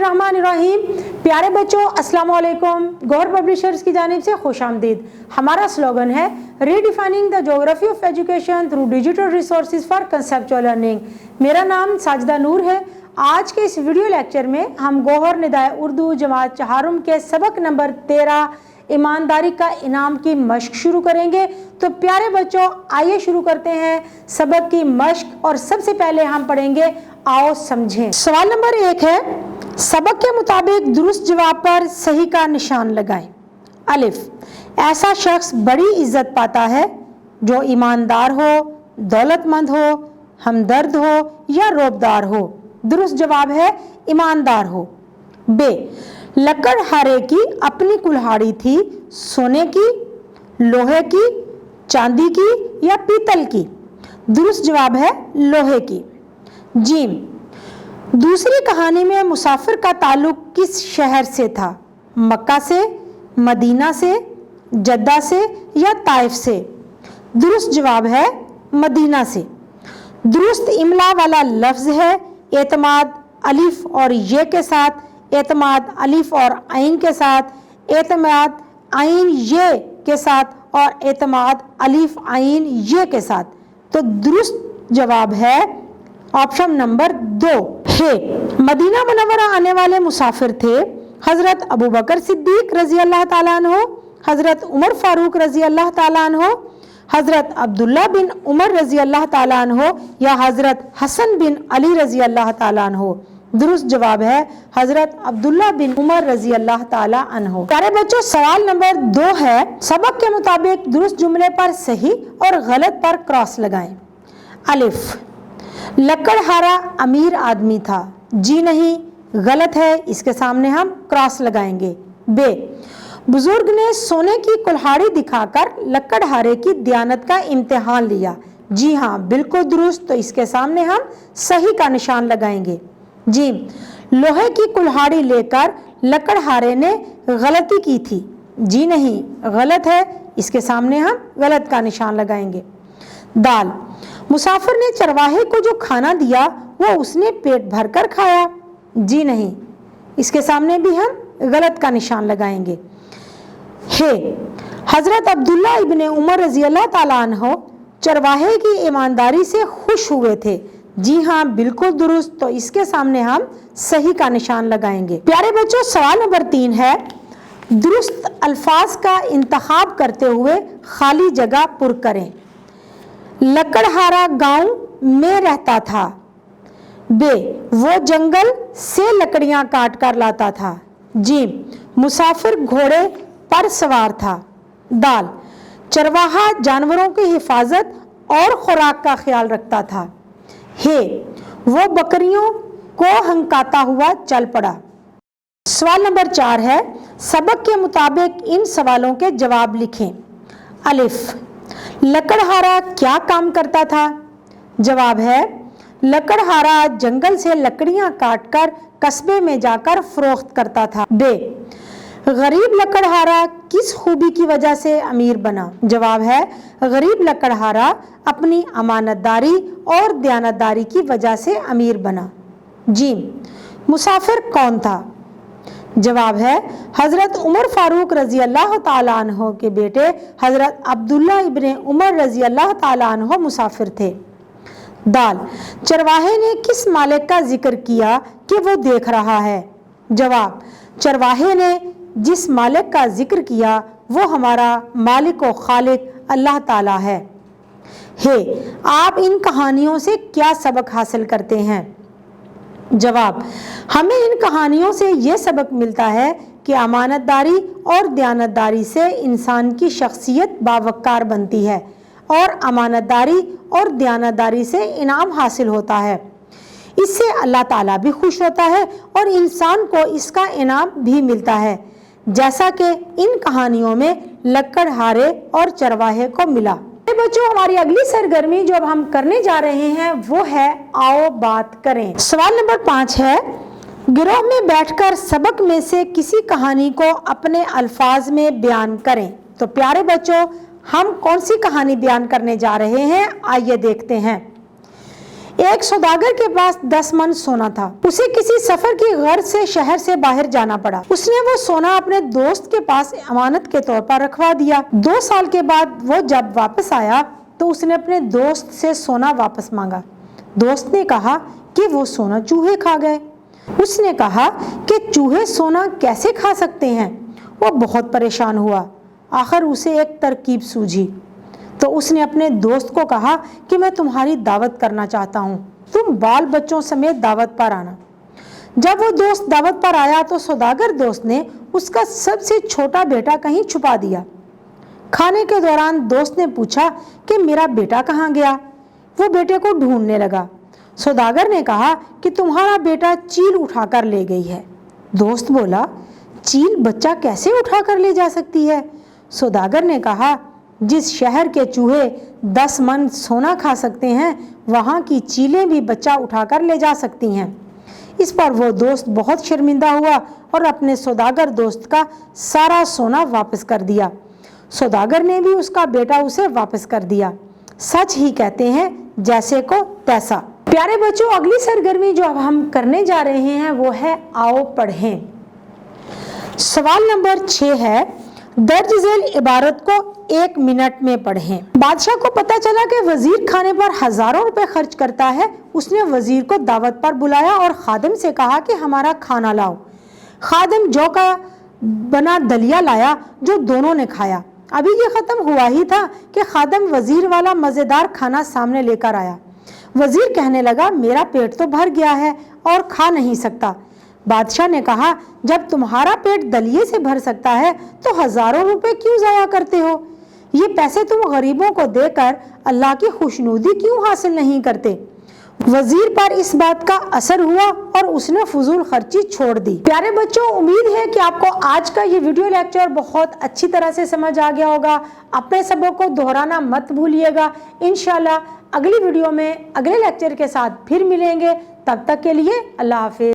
बिस्मिल्लाहिर्रहमानिर्रहीम। प्यारे बच्चों, अस्सलाम वालेकुम। गौहर पब्लिशर्स की जानिब से खुश आमदीद। हमारा स्लोगन है redefining the geography of education through digital resources for conceptual learning. मेरा नाम साजिदा नूर है। आज के इस वीडियो लेक्चर में हम गौहर निदाए उर्दू जमात चहारुम के सबक नंबर 13 ईमानदारी का इनाम की मश्क शुरू करेंगे। तो प्यारे बच्चों, आइए शुरू करते हैं सबक की मश्क। और सबसे पहले हम पढ़ेंगे, आओ समझें। सवाल नंबर 1 है, सबक के मुताबिक दुरुस्त जवाब पर सही का निशान लगाएं। अलिफ, ऐसा शख्स बड़ी इज्जत पाता है जो ईमानदार हो, दौलतमंद हो, हमदर्द हो या रोबदार हो। दुरुस्त जवाब है ईमानदार हो। बे, लकड़हारे की अपनी कुल्हाड़ी थी, सोने की, लोहे की, चांदी की या पीतल की। दुरुस्त जवाब है लोहे की। जीम, दूसरी कहानी में मुसाफिर का ताल्लुक किस शहर से था? मक्का से, मदीना से, जद्दा से या ताइफ से। दुरुस्त जवाब है मदीना से। दुरुस्त इमला वाला लफ्ज़ है एतमाद अलिफ और ये के साथ, एतमाद अलिफ और आइन के साथ, एतमाद आइन ये के साथ और एतमाद अलिफ आइन ये के साथ। तो दुरुस्त जवाब है ऑप्शन नंबर 2 है। मदीना मुनव्वरा आने वाले मुसाफिर थे हज़रत अबू बकर सिद्दीक रज़ी अल्लाह ताला अन्हो, हज़रत उमर फारूक रज़ी अल्लाह ताला अन्हो, हज़रत अब्दुल्ला बिन उमर रज़ी अल्लाह ताला अन्हो या हज़रत हसन बिन अली रज़ी अल्लाह ताला अन्हो। दुरुस्त जवाब है हज़रत अब्दुल्ला बिन उमर रज़ी अल्लाह ताला अन्हो। प्यारे बच्चों, सवाल नंबर 2 है, सबक के मुताबिक दुरुस्त जुमले पर सही और गलत पर क्रॉस लगाएं। अलिफ, लकड़हारा अमीर आदमी था। जी नहीं, गलत है, इसके सामने हम क्रॉस लगाएंगे। बे, बुजुर्ग ने सोने की कुल्हाड़ी दिखाकर लकड़हारे की दयानत का इम्तिहान लिया। जी हाँ, बिल्कुल दुरुस्त, तो इसके सामने हम सही का निशान लगाएंगे। जी, लोहे की कुल्हाड़ी लेकर लकड़हारे ने गलती की थी। जी नहीं, गलत है, इसके सामने हम गलत का निशान लगाएंगे। दाल, मुसाफिर ने चरवाहे को जो खाना दिया वो उसने पेट भरकर खाया। जी नहीं, इसके सामने भी हम गलत का निशान लगाएंगे। है, हज़रत अब्दुल्ला इब्ने उमर रज़ी अल्लाह ताला अन्हो चरवाहे की ईमानदारी से खुश हुए थे। जी हाँ, बिल्कुल दुरुस्त, तो इसके सामने हम सही का निशान लगाएंगे। प्यारे बच्चों, सवाल नंबर 3 है, दुरुस्त अल्फाज का इंतखाब करते हुए खाली जगह पुर करें। लकड़हारा गांव में रहता था। बे, वो जंगल से लकड़ियां काट कर लाता था। जी, मुसाफिर घोड़े पर सवार था। दाल, चरवाहा जानवरों की हिफाजत और खुराक का ख्याल रखता था। हे, वो बकरियों को हंकाता हुआ चल पड़ा। सवाल नंबर 4 है, सबक के मुताबिक इन सवालों के जवाब लिखें। अलिफ, लकड़हारा क्या काम करता था? जवाब है लकड़हारा जंगल से लकड़ियां काटकर कस्बे में जाकर फरोख्त करता था। बे, गरीब लकड़हारा किस खूबी की वजह से अमीर बना? जवाब है गरीब लकड़हारा अपनी अमानतदारी और दयानतदारी की वजह से अमीर बना। जी, मुसाफिर कौन था? जवाब है हज़रत उमर फारूक रज़ी अल्लाह ताला अन्हो के बेटे हज़रत अब्दुल्ला इब्ने उमर रज़ी अल्लाह ताला अन्हो मुसाफिर थे। दाल, चरवाहे ने किस मालिक का जिक्र किया कि वो देख रहा है? जवाब, चरवाहे ने जिस मालिक का जिक्र किया वो हमारा मालिक व खालिक अल्लाह ताला है। आप इन कहानियों से क्या सबक हासिल करते हैं? जवाब, हमें इन कहानियों से ये सबक मिलता है कि अमानतदारी और दयानतदारी से इंसान की शख्सियत बावकार बनती है और अमानतदारी और दयानतदारी से इनाम हासिल होता है। इससे अल्लाह ताला भी खुश होता है और इंसान को इसका इनाम भी मिलता है, जैसा कि इन कहानियों में लकड़हारे और चरवाहे को मिला। बच्चों, हमारी अगली सरगर्मी जो अब हम करने जा रहे हैं वो है आओ बात करें। सवाल नंबर 5 है, गिरोह में बैठकर सबक में से किसी कहानी को अपने अल्फाज में बयान करें। तो प्यारे बच्चों, हम कौन सी कहानी बयान करने जा रहे हैं, आइए देखते हैं। ایک सौदागर के पास 10 मन सोना था। उसे किसी सफर की गर्ज से शहर से बाहर जाना पड़ा। उसने वो सोना अपने दोस्त के पास अमानत के तौर पर रखवा दिया। 2 साल के बाद वो जब वापस आया तो उसने अपने दोस्त से सोना वापस मांगा। दोस्त ने कहा कि वो सोना चूहे खा गए। उसने कहा कि चूहे सोना कैसे खा सकते हैं। वो बहुत परेशान हुआ। आखिर उसे एक तरकीब सूझी तो उसने अपने दोस्त को कहा कि मैं तुम्हारी दावत करना चाहता हूँ, तुम बाल बच्चों समेत दावत पर आना। जब वो दोस्त दावत पर आया तो सौदागर दोस्त ने उसका सबसे छोटा बेटा कहीं छुपा दिया। खाने के दौरान दोस्त ने पूछा कि मेरा बेटा कहाँ गया। वो बेटे को ढूंढने लगा। सौदागर ने कहा कि तुम्हारा बेटा चील उठाकर ले गई है। दोस्त बोला, चील बच्चा कैसे उठाकर ले जा सकती है। सौदागर ने कहा, जिस शहर के चूहे 10 मन सोना खा सकते हैं वहाँ की चीलें भी बच्चा उठाकर ले जा सकती हैं। इस पर वो दोस्त बहुत शर्मिंदा हुआ और अपने सौदागर दोस्त का सारा सोना वापस कर दिया। सौदागर ने भी उसका बेटा उसे वापस कर दिया। सच ही कहते हैं, जैसे को तैसा। प्यारे बच्चों, अगली सरगर्मी जो अब हम करने जा रहे हैं वो है आओ पढ़ें। सवाल नंबर 6 है, दर्ज झेल इबारत को 1 मिनट में पढ़ें। बादशाह को पता चला कि वजीर खाने पर हजारों रुपए खर्च करता है। उसने वजीर को दावत पर बुलाया और खादिम से कहा कि हमारा खाना लाओ। खादिम जौ का बना दलिया लाया जो दोनों ने खाया। अभी ये खत्म हुआ ही था कि खादिम वजीर वाला मजेदार खाना सामने लेकर आया। वजीर कहने लगा, मेरा पेट तो भर गया है और खा नहीं सकता। बादशाह ने कहा, जब तुम्हारा पेट दलिये से भर सकता है तो हजारों रुपए क्यों ज़ाया करते हो। ये पैसे तुम गरीबों को देकर अल्लाह की खुशनुदी क्यों हासिल नहीं करते। वजीर पर इस बात का असर हुआ और उसने फजूल खर्ची छोड़ दी। प्यारे बच्चों, उम्मीद है कि आपको आज का ये वीडियो लेक्चर बहुत अच्छी तरह से समझ आ गया होगा। अपने सबक को दोहराना मत भूलिएगा। इंशाल्लाह अगली वीडियो में अगले लेक्चर के साथ फिर मिलेंगे। तब तक के लिए अल्लाह हाफिज।